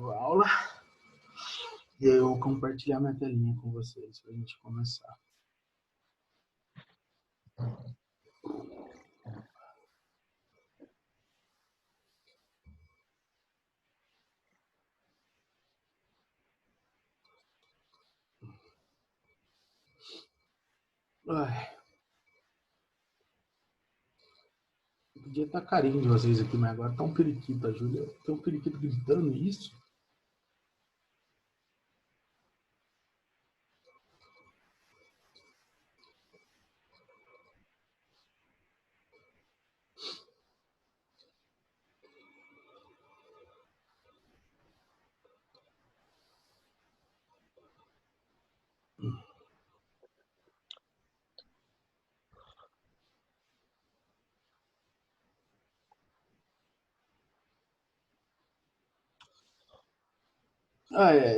a aula e eu vou compartilhar minha telinha com vocês para a gente começar. Ai, podia estar carinho de vocês aqui, mas agora tá um periquito, a Júlia. Tem um periquito gritando isso.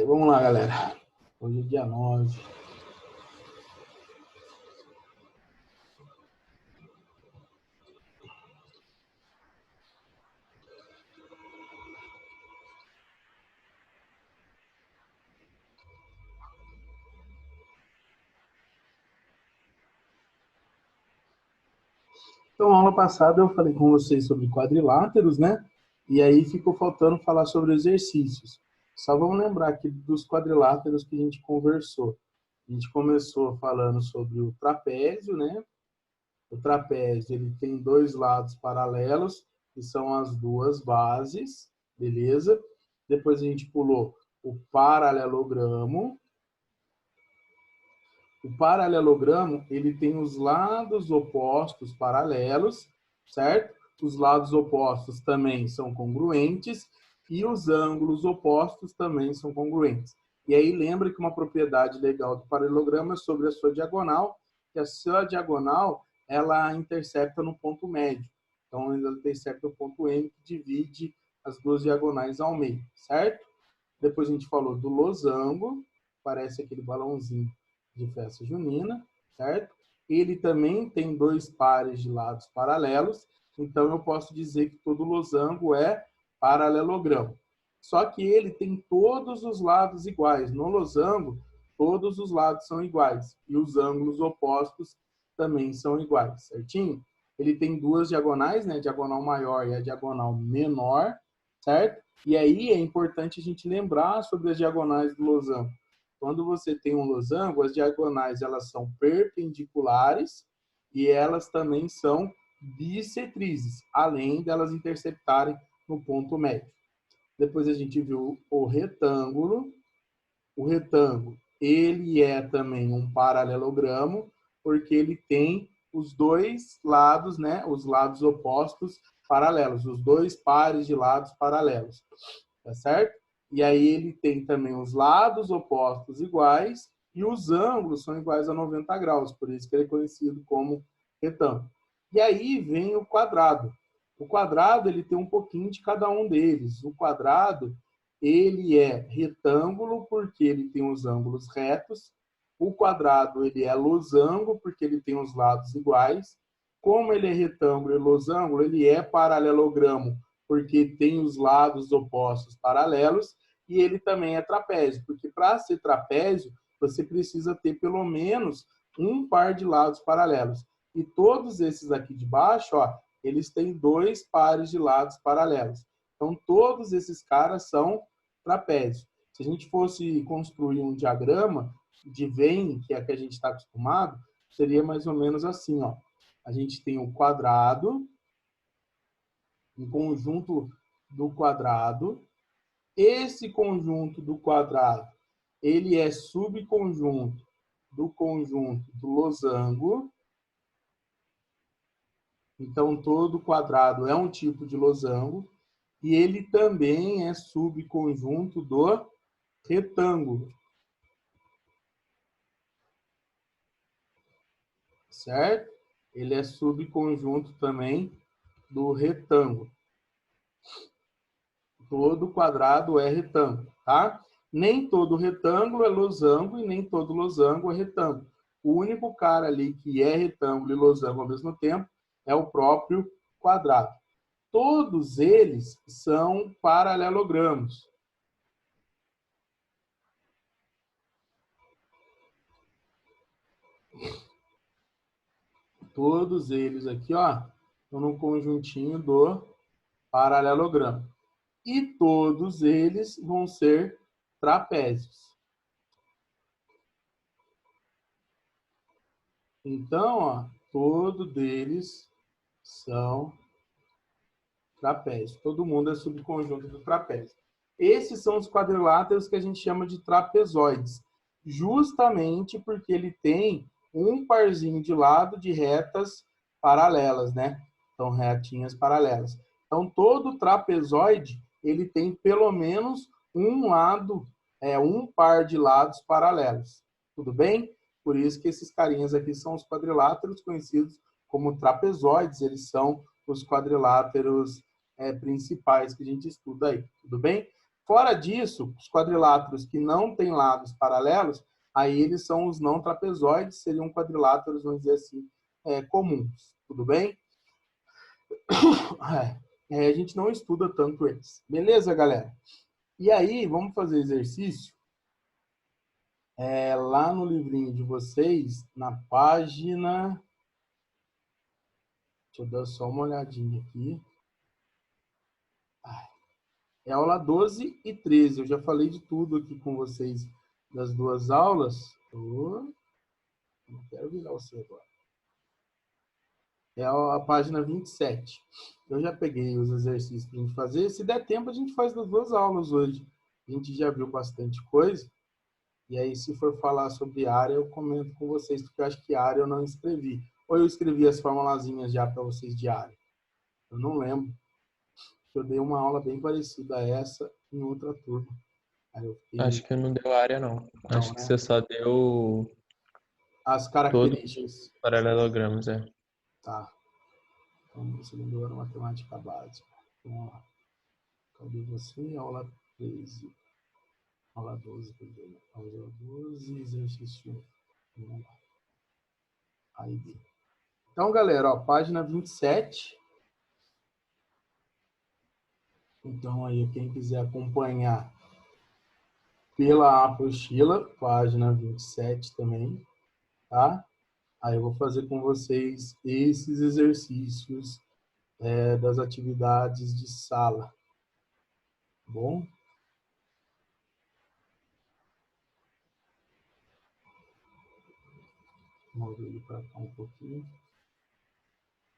Vamos lá, galera. Hoje é dia 9. Então, aula passada eu falei com vocês sobre quadriláteros, né? E aí ficou faltando falar sobre exercícios. Só vamos lembrar aqui dos quadriláteros que a gente conversou. A gente começou falando sobre o trapézio, né? O trapézio ele tem dois lados paralelos, que são as duas bases, beleza? Depois a gente pulou o paralelogramo. O paralelogramo, ele tem os lados opostos paralelos, certo? Os lados opostos também são congruentes e os ângulos opostos também são congruentes. E aí lembra que uma propriedade legal do paralelogramo é sobre a sua diagonal, que a sua diagonal, ela intercepta no ponto médio. Então, ela intercepta o ponto M, que divide as duas diagonais ao meio, certo? Depois a gente falou do losango, parece aquele balãozinho de festa junina, certo? Ele também tem dois pares de lados paralelos, então eu posso dizer que todo losango é paralelogramo. Só que ele tem todos os lados iguais. No losango, todos os lados são iguais e os ângulos opostos também são iguais, certinho? Ele tem duas diagonais, né? A diagonal maior e a diagonal menor, certo? E aí é importante a gente lembrar sobre as diagonais do losango. Quando você tem um losango, as diagonais elas são perpendiculares e elas também são bissetrizes, além delas interceptarem no ponto médio. Depois a gente viu o retângulo. O retângulo, ele é também um paralelogramo, porque ele tem os dois lados, né, os lados opostos paralelos, os dois pares de lados paralelos, tá certo? E aí ele tem também os lados opostos iguais e os ângulos são iguais a 90 graus, por isso que ele é conhecido como retângulo. E aí vem o quadrado. O quadrado ele tem um pouquinho de cada um deles. O quadrado ele é retângulo porque ele tem os ângulos retos. O quadrado ele é losango porque ele tem os lados iguais. Como ele é retângulo e losango, ele é paralelogramo porque tem os lados opostos paralelos. E ele também é trapézio, porque para ser trapézio, você precisa ter pelo menos um par de lados paralelos. E todos esses aqui de baixo, ó, eles têm dois pares de lados paralelos. Então, todos esses caras são trapézio. Se a gente fosse construir um diagrama de Venn, que é a que a gente está acostumado, seria mais ou menos assim, ó. A gente tem um quadrado, um conjunto do quadrado. Esse conjunto do quadrado, ele é subconjunto do conjunto do losango. Então, todo quadrado é um tipo de losango. E ele também é subconjunto do retângulo. Certo? Ele é subconjunto também do retângulo. Todo quadrado é retângulo, tá? Nem todo retângulo é losango e nem todo losango é retângulo. O único cara ali que é retângulo e losango ao mesmo tempo é o próprio quadrado. Todos eles são paralelogramos. Todos eles aqui, ó, estão no conjuntinho do paralelogramo. E todos eles vão ser trapézios. Então, ó, todos eles são trapézios. Todo mundo é subconjunto do trapézio. Esses são os quadriláteros que a gente chama de trapezoides, justamente porque ele tem um parzinho de lado de retas paralelas, né? Então, retinhas paralelas. Então, todo trapezoide, ele tem pelo menos um lado, um par de lados paralelos. Tudo bem? Por isso que esses carinhas aqui são os quadriláteros conhecidos como trapezoides. Eles são os quadriláteros principais que a gente estuda aí. Tudo bem? Fora disso, os quadriláteros que não têm lados paralelos, aí eles são os não trapezoides, seriam quadriláteros, vamos dizer assim, comuns. Tudo bem? A gente não estuda tanto eles. Beleza, galera? E aí, vamos fazer exercício lá no livrinho de vocês, na página... Deixa eu dar só uma olhadinha aqui. É aula 12 e 13. Eu já falei de tudo aqui com vocês das duas aulas. Não quero virar o seu agora. É a página 27. Eu já peguei os exercícios para a gente fazer. Se der tempo, a gente faz das duas aulas hoje. A gente já viu bastante coisa. E aí, se for falar sobre área, eu comento com vocês, porque eu acho que área eu não escrevi. Ou eu escrevi as formulazinhas já para vocês de área. Eu não lembro. Eu dei uma aula bem parecida a essa em outra turma. Acho que não deu área, não. Acho que você só deu as todos características. os paralelogramas, Tá. Então, você lembrou a matemática básica. Vamos lá. Cadê você? Aula 13. Aula 12, perdão. Aula 12, exercício 1. Vamos lá. Aí. Então, galera, ó, página 27. Então, aí, quem quiser acompanhar pela apostila, página 27 também, tá? Aí eu vou fazer com vocês esses exercícios das atividades de sala. Tá bom? Vamos ver ele para cá um pouquinho.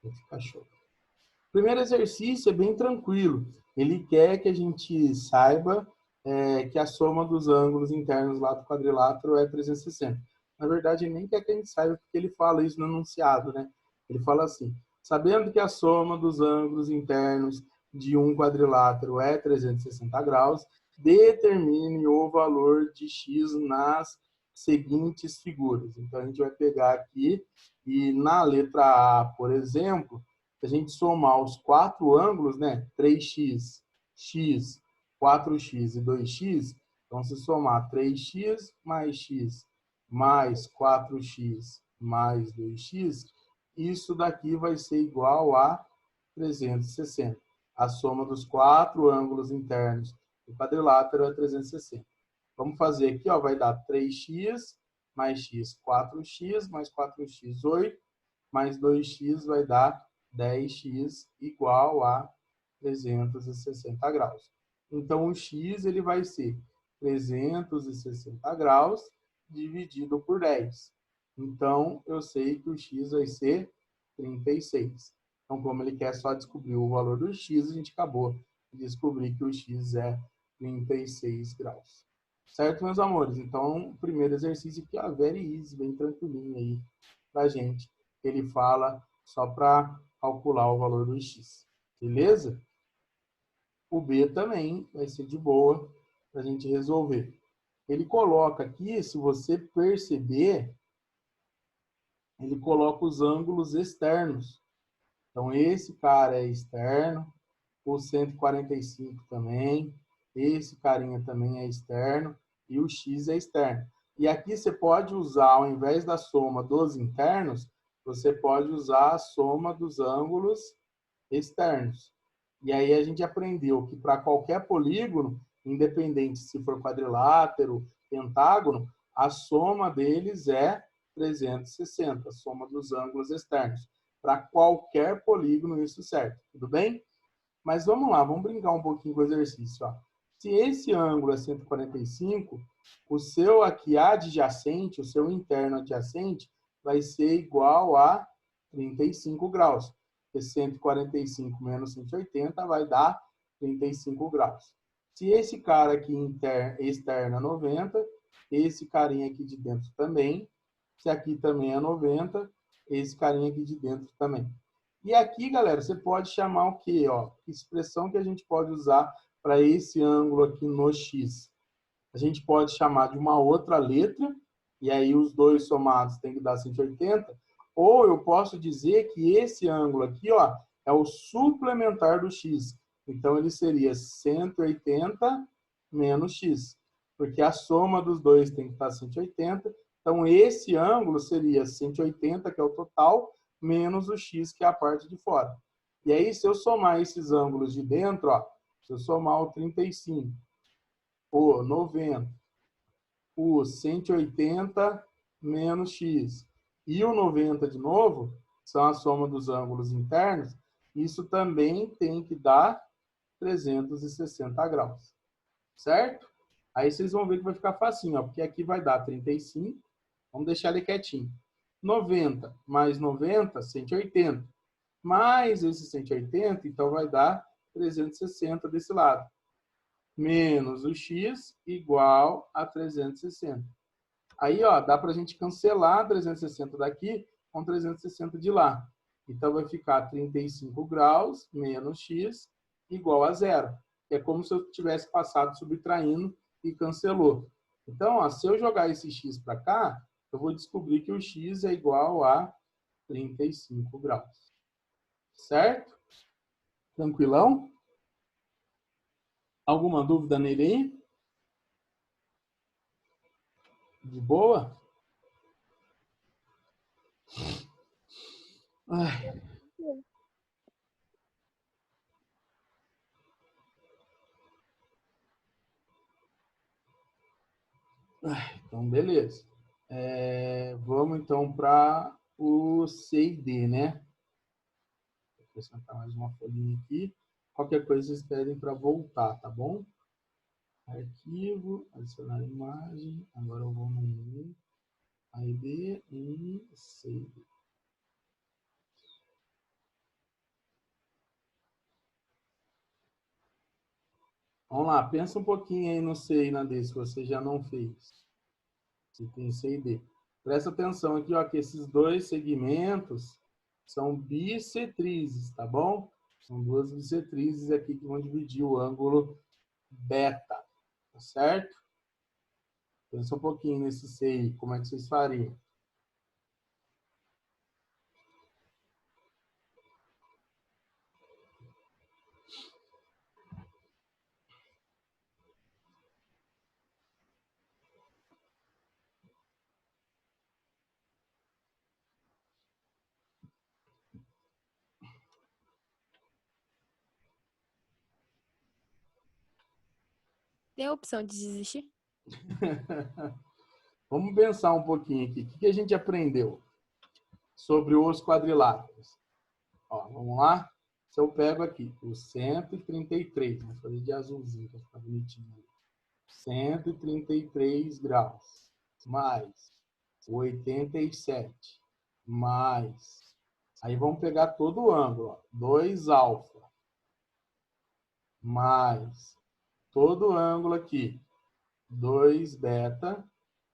Vai ficar show. O primeiro exercício é bem tranquilo. Ele quer que a gente saiba que a soma dos ângulos internos lá do quadrilátero é 360. Na verdade, ele nem quer que a gente saiba, porque ele fala isso no enunciado, né? Ele fala assim: sabendo que a soma dos ângulos internos de um quadrilátero é 360 graus, determine o valor de x nas seguintes figuras. Então, a gente vai pegar aqui e na letra A, por exemplo, se a gente somar os quatro ângulos, né, 3x, x, 4x e 2x, então se somar 3x mais x mais 4x mais 2x, isso daqui vai ser igual a 360. A soma dos quatro ângulos internos do quadrilátero é 360. Vamos fazer aqui, ó, vai dar 3x mais x, 4x mais 4x, 8, mais 2x vai dar 10x igual a 360 graus. Então, o x ele vai ser 360 graus dividido por 10. Então, eu sei que o x vai ser 36. Então, como ele quer só descobrir o valor do x, a gente acabou de descobrir que o x é 36 graus. Certo, meus amores? Então, o primeiro exercício aqui é very easy, bem tranquilinho aí pra gente. Ele fala só para calcular o valor do x. Beleza? O B também vai ser de boa para a gente resolver. Ele coloca aqui, se você perceber, ele coloca os ângulos externos. Então, esse cara é externo, o 145 também, esse carinha também é externo e o x é externo. E aqui você pode usar, ao invés da soma dos internos, você pode usar a soma dos ângulos externos. E aí a gente aprendeu que para qualquer polígono, independente se for quadrilátero, pentágono, a soma deles é 360, a soma dos ângulos externos. Para qualquer polígono isso serve, tudo bem? Mas vamos lá, vamos brincar um pouquinho com o exercício. Ó. Se esse ângulo é 145, o seu aqui adjacente, o seu interno adjacente, vai ser igual a 35 graus. Porque 145 menos 180 vai dar 35 graus. Se esse cara aqui externo é 90, esse carinha aqui de dentro também. Se aqui também é 90, esse carinha aqui de dentro também. E aqui, galera, você pode chamar o quê? Ó, que expressão que a gente pode usar para esse ângulo aqui no X? A gente pode chamar de uma outra letra, e aí os dois somados tem que dar 180, ou eu posso dizer que esse ângulo aqui, ó, é o suplementar do X. Então, ele seria 180 menos X, porque a soma dos dois tem que estar 180. Então, esse ângulo seria 180, que é o total, menos o X, que é a parte de fora. E aí, se eu somar esses ângulos de dentro, ó, se eu somar o 35, o 90, o 180 menos X e o 90 de novo, são a soma dos ângulos internos, isso também tem que dar 360 graus. Certo? Aí vocês vão ver que vai ficar facinho, ó, porque aqui vai dar 35, vamos deixar ele quietinho. 90 mais 90, 180. Mais esse 180, então vai dar 360 desse lado. Menos o x igual a 360. Aí, ó, dá para a gente cancelar 360 daqui com 360 de lá. Então, vai ficar 35 graus menos x igual a zero. É como se eu tivesse passado subtraindo e cancelou. Então, ó, se eu jogar esse x para cá, eu vou descobrir que o x é igual a 35 graus. Certo? Tranquilão? Alguma dúvida nele aí? De boa? Ai. Então, beleza. Vamos, então, para o C e D, né? Vou acrescentar mais uma folhinha aqui. Qualquer coisa, vocês pedem para voltar, tá bom? Arquivo, adicionar imagem. Agora eu vou no 1, A e B, 1, C e D. Vamos lá, pensa um pouquinho aí no C e na D, se você já não fez. Se tem C e D. Presta atenção aqui, ó, que esses dois segmentos são bissetrizes, tá bom? São duas bissetrizes aqui que vão dividir o ângulo beta, tá certo? Pensa um pouquinho nesse C aí, como é que vocês fariam? Tem a opção de desistir? Vamos pensar um pouquinho aqui. O que a gente aprendeu sobre os quadriláteros? Ó, vamos lá? Se eu pego aqui o 133, vou fazer de azulzinho para ficar bonitinho. 133 graus, mais 87, mais... Aí vamos pegar todo o ângulo, ó, 2 alfa, mais todo o ângulo aqui, 2 beta,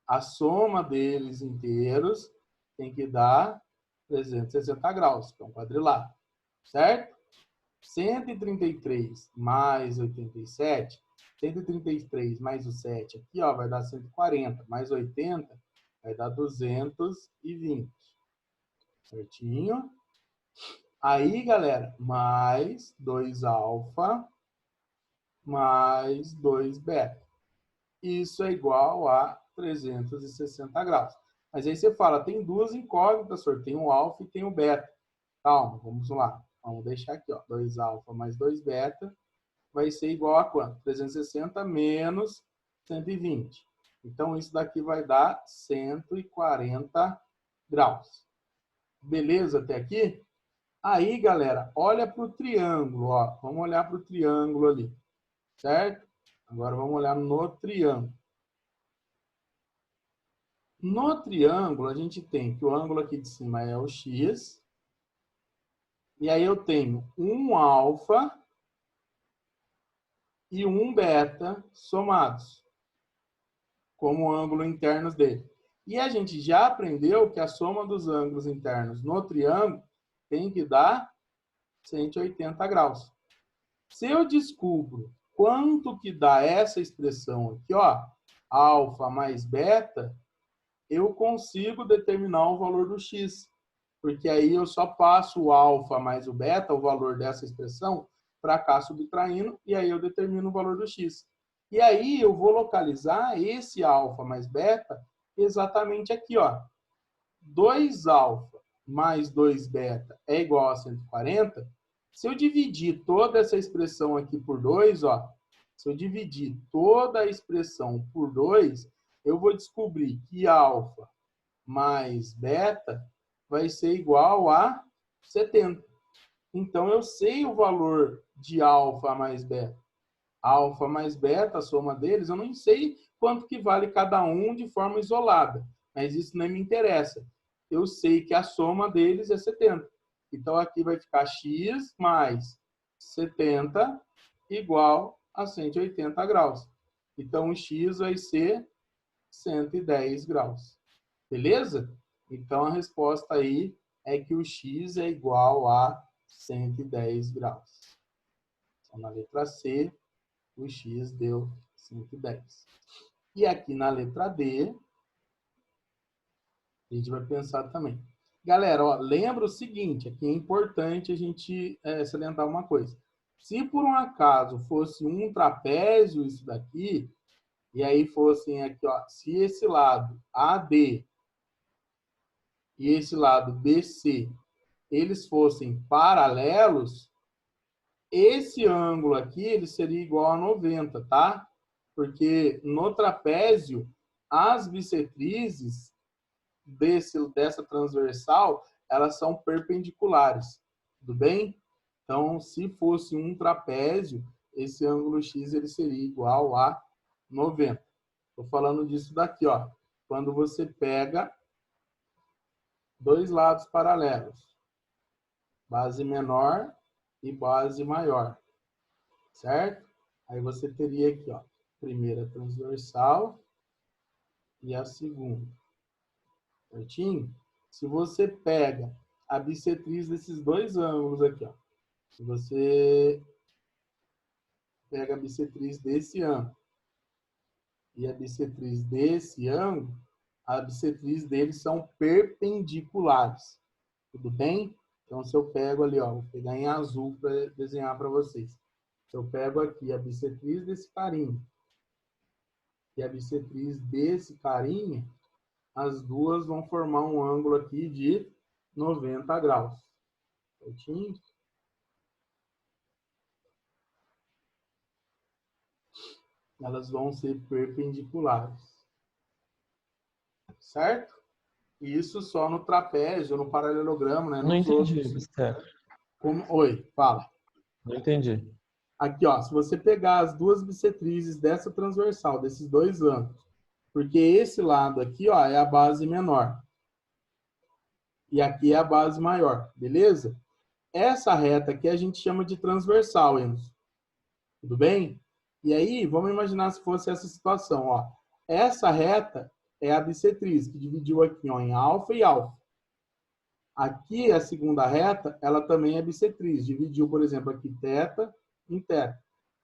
a soma deles inteiros tem que dar 360 graus, que é um quadrilátero, certo? 133 mais 87, 133 mais o 7 aqui, ó, vai dar 140, mais 80 vai dar 220. Certinho? Aí, galera, mais 2 alfa mais 2 beta. Isso é igual a 360 graus. Mas aí você fala, tem duas incógnitas, senhor. Tem o alfa e tem o beta. Calma, vamos lá. Vamos deixar aqui, ó. 2 alfa mais 2 beta vai ser igual a quanto? 360 menos 120. Então, isso daqui vai dar 140 graus. Beleza até aqui? Aí, galera, olha para o triângulo, ó. Vamos olhar para o triângulo ali, certo? Agora vamos olhar no triângulo. No triângulo, a gente tem que o ângulo aqui de cima é o x. E aí eu tenho um alfa e um beta somados como ângulo internos dele. E a gente já aprendeu que a soma dos ângulos internos no triângulo tem que dar 180 graus. Se eu descubro quanto que dá essa expressão aqui, ó, alfa mais beta, eu consigo determinar o valor do x. Porque aí eu só passo o alfa mais o beta, o valor dessa expressão, para cá subtraindo, e aí eu determino o valor do x. E aí eu vou localizar esse alfa mais beta exatamente aqui, ó. 2 alfa mais 2 beta é igual a 140. Se eu dividir toda essa expressão aqui por 2, ó, se eu dividir toda a expressão por 2, eu vou descobrir que alfa mais beta vai ser igual a 70. Então, eu sei o valor de alfa mais beta. Alfa mais beta, a soma deles, eu não sei quanto que vale cada um de forma isolada, mas isso nem me interessa. Eu sei que a soma deles é 70. Então, aqui vai ficar x mais 70 igual a 180 graus. Então, o x vai ser 110 graus. Beleza? Então, a resposta aí é que o x é igual a 110 graus. Então, na letra C, o x deu 110. E aqui na letra D, a gente vai pensar também. Galera, ó, lembra o seguinte, aqui é importante a gente salientar uma coisa. Se por um acaso fosse um trapézio isso daqui, e aí fossem aqui, ó, se esse lado AD e esse lado BC, eles fossem paralelos, esse ângulo aqui ele seria igual a 90, tá? Porque no trapézio, as bissetrizes dessa transversal, elas são perpendiculares, tudo bem? Então, se fosse um trapézio, esse ângulo X ele seria igual a 90. Estou falando disso daqui, ó. Quando você pega dois lados paralelos, base menor e base maior, certo? Aí você teria aqui, ó, primeira transversal e a segunda, certinho? Se você pega a bissetriz desses dois ângulos aqui, ó, se você pega a bissetriz desse ângulo e a bissetriz desse ângulo, a bissetriz deles são perpendiculares, tudo bem? Então, se eu pego ali, ó, vou pegar em azul para desenhar para vocês. Se eu pego aqui a bissetriz desse carinha e a bissetriz desse carinha, as duas vão formar um ângulo aqui de 90 graus. Certinho? Elas vão ser perpendiculares. Certo? Isso só no trapézio, no paralelogramo, né? Não entendi, outros. Como... Oi, fala. Não entendi. Aqui, ó, se você pegar as duas bissetrizes dessa transversal, desses dois ângulos, porque esse lado aqui, ó, é a base menor. E aqui é a base maior, beleza? Essa reta aqui a gente chama de transversal, Enos. Tudo bem? E aí, vamos imaginar se fosse essa situação, ó. Essa reta é a bissetriz, que dividiu aqui, ó, em alfa e alfa. Aqui, a segunda reta, ela também é bissetriz. Dividiu, por exemplo, aqui θ em θ.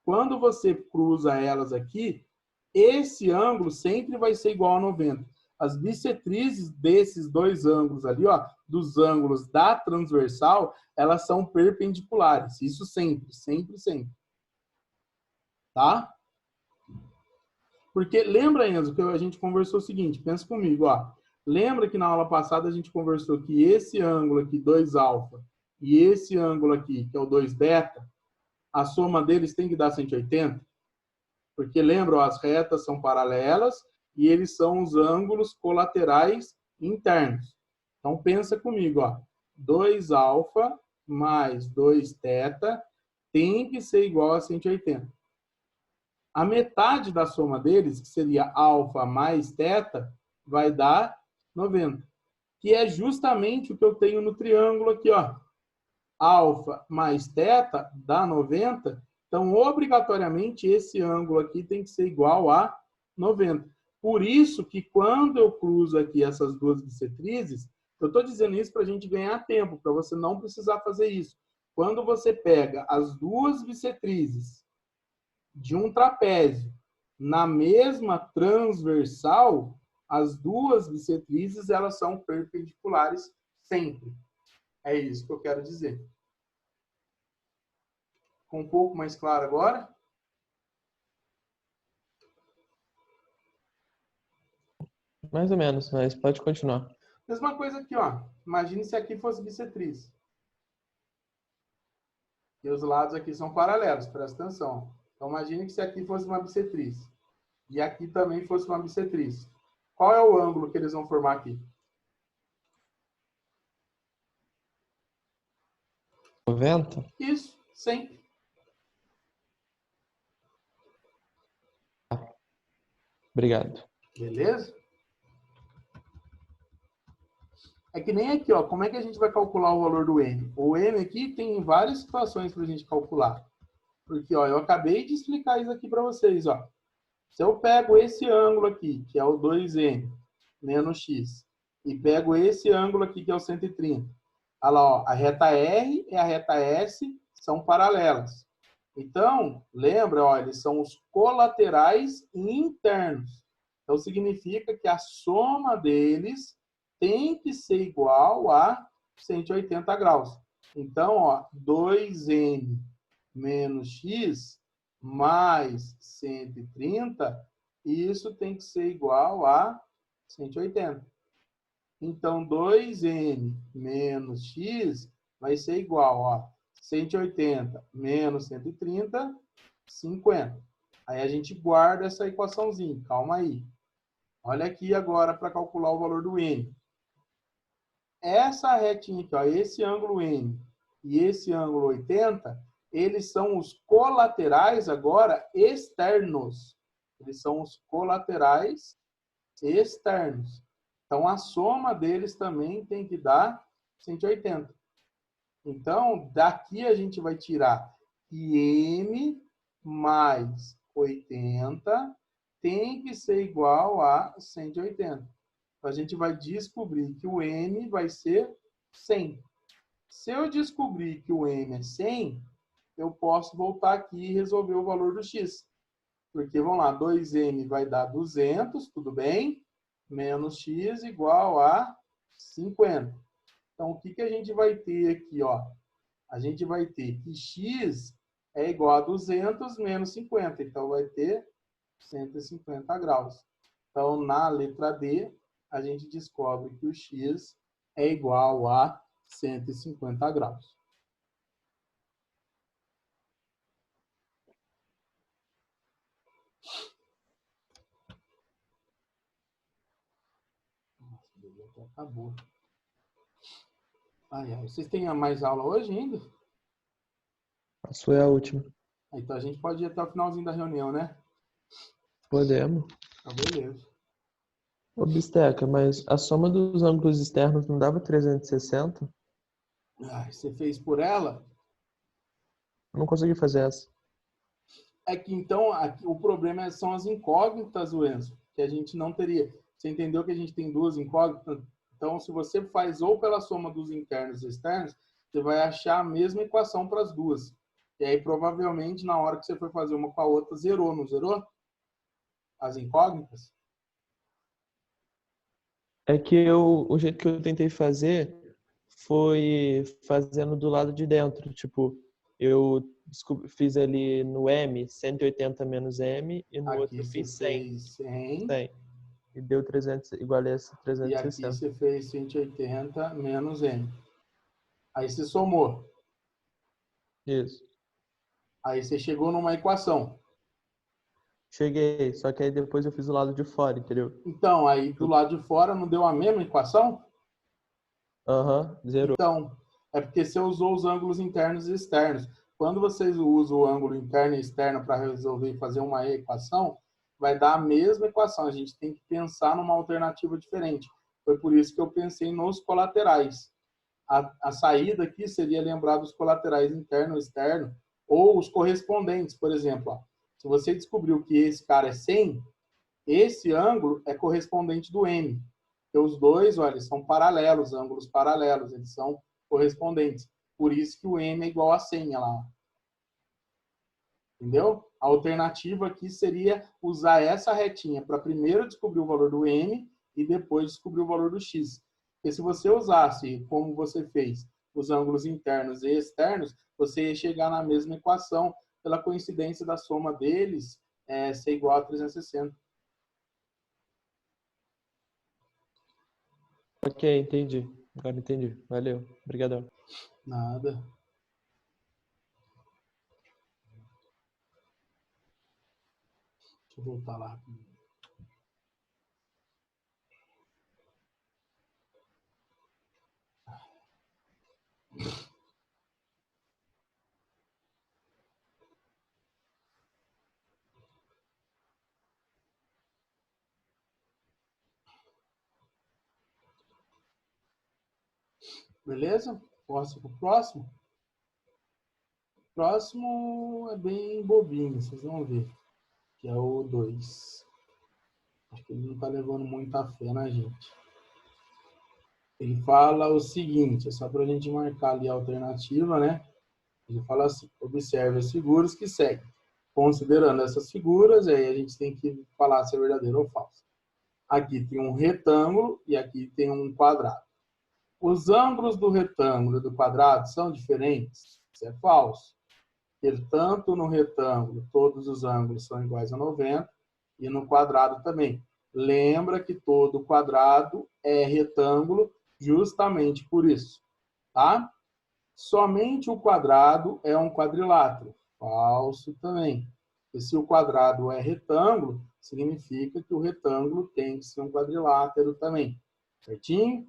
Quando você cruza elas aqui, esse ângulo sempre vai ser igual a 90. As bissetrizes desses dois ângulos ali, ó, dos ângulos da transversal, elas são perpendiculares. Isso sempre, sempre, sempre. Tá? Porque lembra, Enzo, que a gente conversou o seguinte, pensa comigo, ó. Lembra que na aula passada a gente conversou que esse ângulo aqui, 2 alfa, e esse ângulo aqui, que é o 2 beta, a soma deles tem que dar 180? Porque lembra, ó, as retas são paralelas e eles são os ângulos colaterais internos. Então, pensa comigo, ó. 2α mais 2θ tem que ser igual a 180. A metade da soma deles, que seria α mais θ, vai dar 90. Que é justamente o que eu tenho no triângulo aqui, ó. Alfa mais θ dá 90. Então, obrigatoriamente, esse ângulo aqui tem que ser igual a 90. Por isso que quando eu cruzo aqui essas duas bissetrizes, eu estou dizendo isso para a gente ganhar tempo, para você não precisar fazer isso. Quando você pega as duas bissetrizes de um trapézio na mesma transversal, as duas bissetrizes elas são perpendiculares sempre. É isso que eu quero dizer. Ficou um pouco mais claro agora? Mais ou menos, mas pode continuar. Mesma coisa aqui, ó. Imagine se aqui fosse bissetriz. E os lados aqui são paralelos, presta atenção. Então, imagine que se aqui fosse uma bissetriz. E aqui também fosse uma bissetriz. Qual é o ângulo que eles vão formar aqui? 90? Isso, sempre. Obrigado. Beleza? É que nem aqui, ó. Como é que a gente vai calcular o valor do M? O M aqui tem várias situações para a gente calcular. Porque, ó, eu acabei de explicar isso aqui para vocês, ó. Se eu pego esse ângulo aqui, que é o 2M menos X, e pego esse ângulo aqui, que é o 130. Olha lá, ó, a reta R e a reta S são paralelas. Então, lembra, ó, eles são os colaterais internos. Então, significa que a soma deles tem que ser igual a 180 graus. Então, ó, 2M menos X mais 130, isso tem que ser igual a 180. Então, 2M menos X vai ser igual a 180 menos 130, 50. Aí a gente guarda essa equaçãozinha. Calma aí. Olha aqui agora para calcular o valor do M. Essa retinha aqui, ó, esse ângulo M e esse ângulo 80, eles são os colaterais agora externos. Eles são os colaterais externos. Então, a soma deles também tem que dar 180. Então, daqui a gente vai tirar que M mais 80 tem que ser igual a 180. Então, a gente vai descobrir que o M vai ser 100. Se eu descobrir que o M é 100, eu posso voltar aqui e resolver o valor do X. Porque, vamos lá, 2M vai dar 200, tudo bem? Menos X igual a 50. Então, o que a gente vai ter aqui, ó? A gente vai ter que X é igual a 200 menos 50. Então, vai ter 150 graus. Então, na letra D, a gente descobre que o X é igual a 150 graus. Nossa, acabou. Ai, ai. Vocês têm mais aula hoje ainda? A sua é a última. Então a gente pode ir até o finalzinho da reunião, né? Podemos. Tá, beleza. Ô, Bisteca, mas a soma dos ângulos externos não dava 360? Ai, você fez por ela? Eu não consegui fazer essa. É que então aqui, o problema são as incógnitas, Enzo, que a gente não teria. Você entendeu que a gente tem duas incógnitas? Então, se você faz ou pela soma dos internos e externos, você vai achar a mesma equação para as duas. E aí, provavelmente, na hora que você for fazer uma com a outra, zerou, não zerou? As incógnitas? É que o jeito que eu tentei fazer foi fazendo do lado de dentro. Tipo, eu fiz ali no M 180 menos M e no Aqui outro eu você fiz 100. fez 100. 100. E deu 300, igual a esse E aqui 360. você fez 180 menos M. Aí você somou. Isso. Aí você chegou numa equação. Cheguei, só que aí depois eu fiz o lado de fora, entendeu? Então, aí do lado de fora não deu a mesma equação? Aham, zerou. Então, é porque você usou os ângulos internos e externos. Quando vocês usam o ângulo interno e externo para resolver e fazer uma equação, vai dar a mesma equação. A gente tem que pensar numa alternativa diferente. Foi por isso que eu pensei nos colaterais. A saída aqui seria lembrar dos colaterais interno e externo, ou os correspondentes, por exemplo. Ó, se você descobriu que esse cara é 100, esse ângulo é correspondente do M. Porque os dois, olha, são paralelos, ângulos paralelos, eles são correspondentes. Por isso que o M é igual a 100, lá. Entendeu? A alternativa aqui seria usar essa retinha para primeiro descobrir o valor do M e depois descobrir o valor do X. Porque se você usasse, como você fez, os ângulos internos e externos, você ia chegar na mesma equação pela coincidência da soma deles ser igual a 360. Ok, entendi. Agora entendi. Valeu. Obrigadão. Nada. Deixa eu voltar lá. Beleza? Posso ir para o próximo? O próximo é bem bobinho, vocês vão ver. Que é o 2. Acho que ele não está levando muita fé na gente. Ele fala o seguinte, é só para a gente marcar ali a alternativa, né? Ele fala assim, observe as figuras que seguem. Considerando essas figuras, aí a gente tem que falar se é verdadeiro ou falso. Aqui tem um retângulo e aqui tem um quadrado. Os ângulos do retângulo e do quadrado são diferentes? Isso é falso. Porque tanto no retângulo, todos os ângulos são iguais a 90, e no quadrado também. Lembra que todo quadrado é retângulo justamente por isso, tá? Somente o quadrado é um quadrilátero. Falso também. E se o quadrado é retângulo, significa que o retângulo tem que ser um quadrilátero também. Certinho?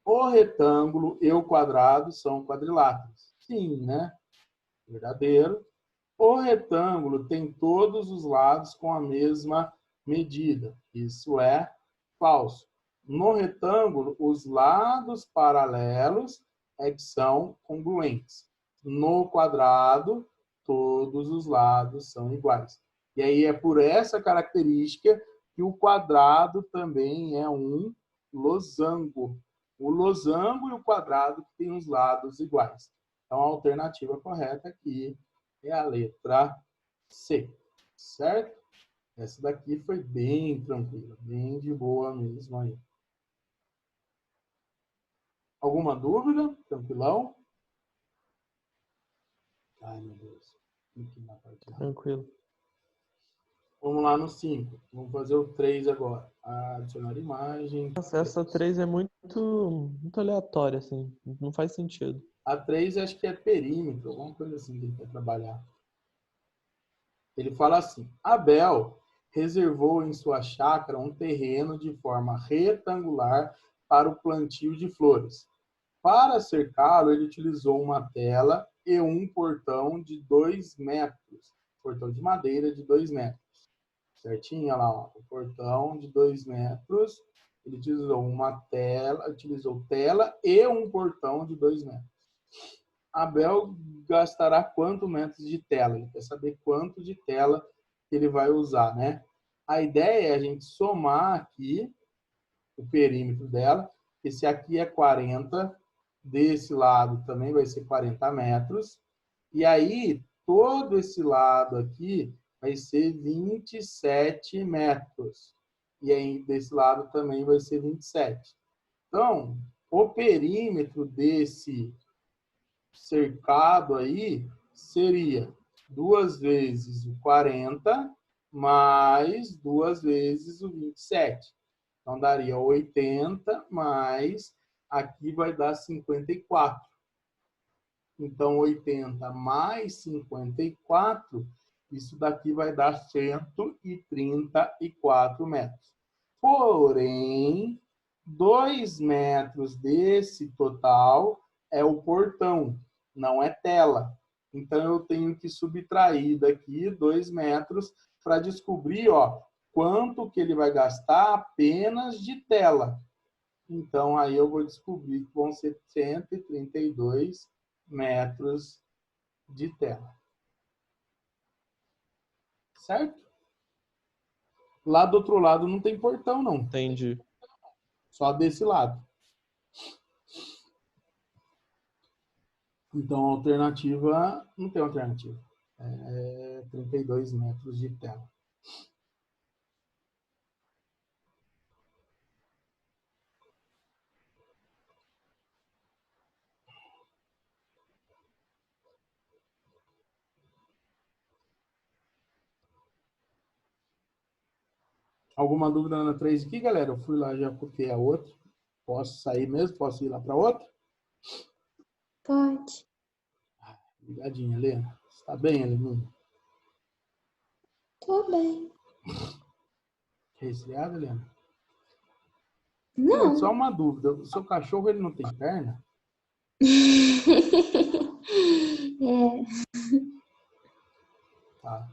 O retângulo e o quadrado são quadriláteros. Sim, né? Verdadeiro. O retângulo tem todos os lados com a mesma medida. Isso é falso. No retângulo, os lados paralelos é que são congruentes. No quadrado, todos os lados são iguais. E aí é por essa característica que o quadrado também é um losango. O losango e o quadrado têm os lados iguais. Então, a alternativa correta aqui é a letra C, certo? Essa daqui foi bem tranquila, bem de boa mesmo aí. Alguma dúvida? Tranquilão? Ai, meu Deus. Aqui na parte errada. Tranquilo. Vamos lá no 5. Vamos fazer o 3 agora. Adicionar imagem. Nossa, essa 3 é muito aleatória, assim. Não faz sentido. A 3 acho que é perímetro, alguma coisa assim que ele quer trabalhar. Ele fala assim, Abel reservou em sua chácara um terreno de forma retangular para o plantio de flores. Para cercá-lo, ele utilizou uma tela e um portão de 2 metros. Portão de madeira de 2 metros. Certinho? Olha lá, ó, o portão de 2 metros. Ele utilizou tela e um portão de 2 metros. Abel gastará quantos metros de tela? Ele quer saber quanto de tela ele vai usar, né? A ideia é a gente somar aqui o perímetro dela. Esse aqui é 40, desse lado também vai ser 40 metros. E aí, todo esse lado aqui vai ser 27 metros. E aí, desse lado também vai ser 27. Então, o perímetro desse cercado aí seria 2 vezes o 40 mais 2 vezes o 27. Então, daria 80 mais, aqui vai dar 54. Então, 80 mais 54, isso daqui vai dar 134 metros. Porém, 2 metros desse total é o portão, não é tela. Então, eu tenho que subtrair daqui 2 metros para descobrir, ó, quanto que ele vai gastar apenas de tela. Então, aí eu vou descobrir que vão ser 132 metros de tela. Certo? Lá do outro lado não tem portão, não. Entendi. Só desse lado. Então, a alternativa... Não tem alternativa. É 32 metros de tela. Alguma dúvida na 3 aqui, galera? Eu fui lá, já copiei a outra. Posso sair mesmo? Posso ir lá para outra? Pode. Ligadinha, Helena. Está bem, Helena? Tô bem. Resfriada, Helena? Não. Só uma dúvida. O seu cachorro, ele não tem perna? É. Tá.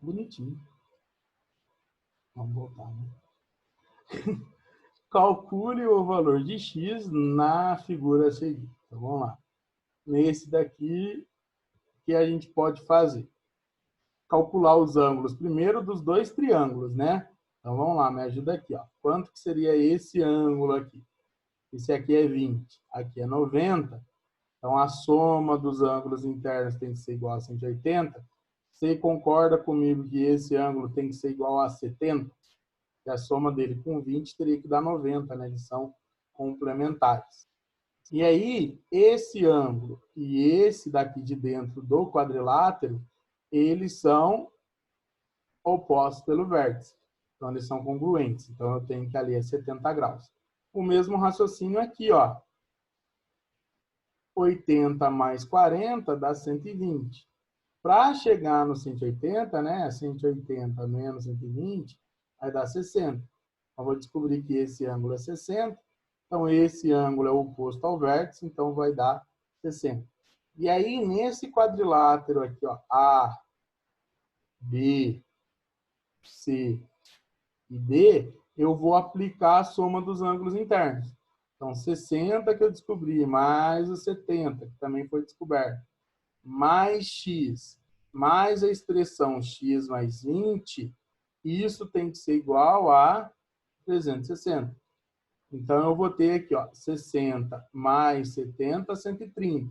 Bonitinho. Vamos voltar, né? Calcule o valor de x na figura a seguir. Então, vamos lá. Nesse daqui, o que a gente pode fazer? Calcular os ângulos primeiro dos 2 triângulos, né? Então, vamos lá, me ajuda aqui, ó. Quanto que seria esse ângulo aqui? Esse aqui é 20, aqui é 90. Então, a soma dos ângulos internos tem que ser igual a 180. Você concorda comigo que esse ângulo tem que ser igual a 70? E a soma dele com 20 teria que dar 90, né? Eles são complementares. E aí, esse ângulo e esse daqui de dentro do quadrilátero, eles são opostos pelo vértice. Então, eles são congruentes. Então, eu tenho que ali é 70 graus. O mesmo raciocínio aqui, ó. 80 mais 40 dá 120. Para chegar no 180, né? 180 menos 120 vai dar 60. Eu vou descobrir que esse ângulo é 60. Então, esse ângulo é oposto ao vértice, então vai dar 60. E aí, nesse quadrilátero aqui, ó, A, B, C e D, eu vou aplicar a soma dos ângulos internos. Então, 60 que eu descobri, mais o 70, que também foi descoberto, mais x, mais a expressão x mais 20, isso tem que ser igual a 360. Então, eu vou ter aqui, ó, 60 mais 70, 130.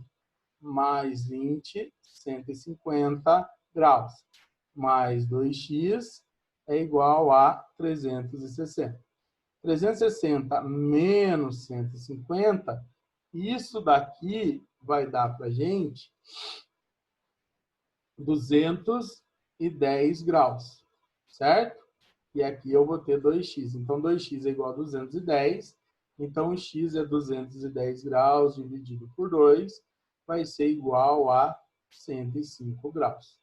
Mais 20, 150 graus. Mais 2x é igual a 360. 360 menos 150, isso daqui vai dar para a gente 210 graus, certo? E aqui eu vou ter 2x. Então, 2x é igual a 210. Então, x é 210 graus dividido por 2, vai ser igual a 105 graus.